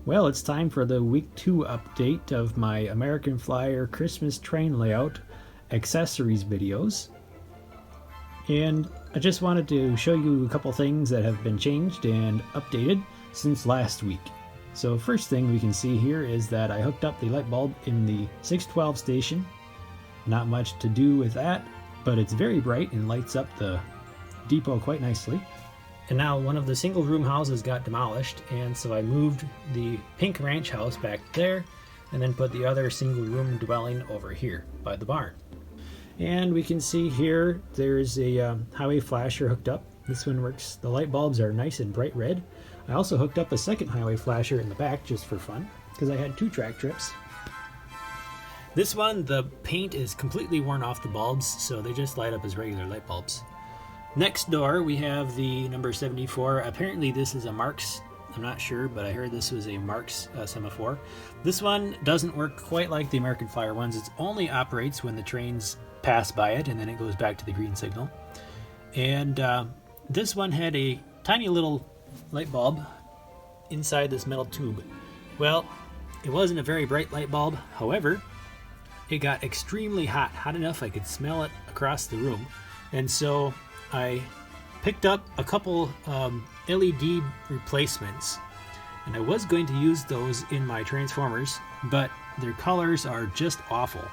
Well, it's time for the week 2 update of my American Flyer Christmas train layout accessories videos. And I just wanted to show you a couple things that have been changed and updated since last week. So first thing we can see here is that I hooked up the light bulb in the 612 station. Not much to do with that, but it's very bright and lights up the depot quite nicely. And now one of the single room houses got demolished, and so I moved the pink ranch house back there and then put the other single room dwelling over here by the barn. And we can see here there's a highway flasher hooked up. This one works. The light bulbs are nice and bright red. I also hooked up a second highway flasher in the back just for fun because I had 2 track trips. This one, the paint is completely worn off the bulbs, so they just light up as regular light bulbs. Next door we have the number 74. Apparently this is a Marx, I'm not sure, but I heard this was a Marx Semaphore. This one doesn't work quite like the American Flyer ones. It only operates when the trains pass by it, and then it goes back to the green signal. And this one had a tiny little light bulb inside this metal tube. Well, it wasn't a very bright light bulb. However, it got extremely hot enough I could smell it across the room. And so I picked up a couple LED replacements, and I was going to use those in my transformers, but their colors are just awful.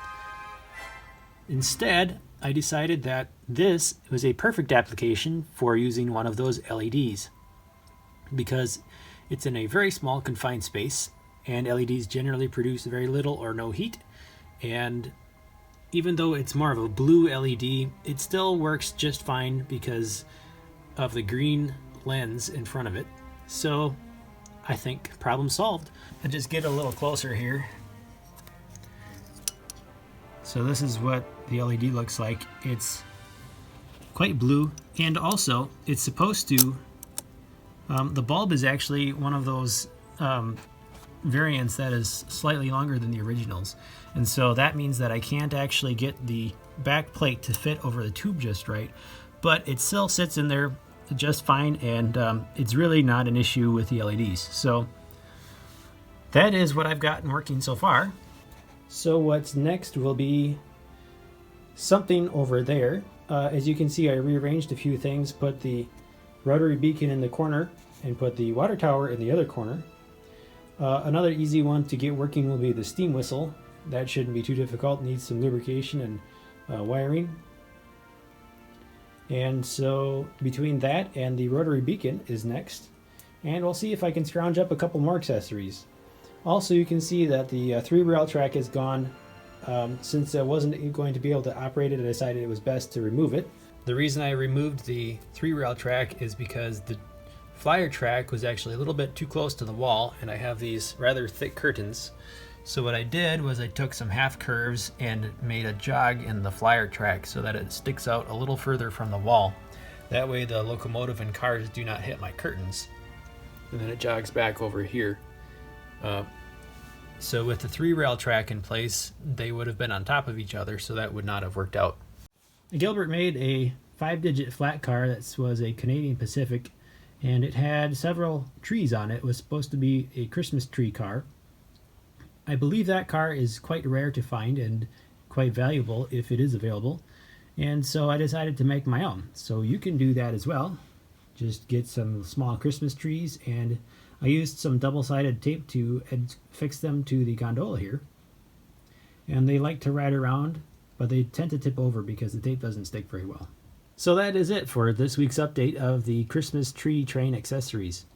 Instead, I decided that this was a perfect application for using one of those LEDs because it's in a very small confined space, and LEDs generally produce very little or no heat, and even though it's more of a blue LED, it still works just fine because of the green lens in front of it. So I think problem solved. I'll just get a little closer here. So this is what the LED looks like. It's quite blue, and also it's supposed to, the bulb is actually one of those variants that is slightly longer than the originals, and so that means that I can't actually get the back plate to fit over the tube just right, but it still sits in there just fine, and it's really not an issue with the LEDs. So that is what I've gotten working so far. So what's next will be something over there. As you can see, I rearranged a few things, put the rotary beacon in the corner and put the water tower in the other corner. Another easy one to get working will be the steam whistle. That shouldn't be too difficult, needs some lubrication and wiring. And so between that and the rotary beacon is next. And we'll see if I can scrounge up a couple more accessories. Also, you can see that the 3-rail track is gone. Since I wasn't going to be able to operate it, I decided it was best to remove it. The reason I removed the 3-rail track is because the Flyer track was actually a little bit too close to the wall, and I have these rather thick curtains. So what I did was I took some half curves and made a jog in the Flyer track so that it sticks out a little further from the wall. That way the locomotive and cars do not hit my curtains. And then it jogs back over here. So with the 3-rail track in place, they would have been on top of each other, so that would not have worked out. Gilbert made a 5-digit flat car that was a Canadian Pacific, and it had several trees on it. It was supposed to be a Christmas tree car. I believe that car is quite rare to find and quite valuable if it is available, and so I decided to make my own. So you can do that as well. Just get some small Christmas trees, and I used some double-sided tape to fix them to the gondola here. And they like to ride around, but they tend to tip over because the tape doesn't stick very well. So that is it for this week's update of the Christmas tree train accessories.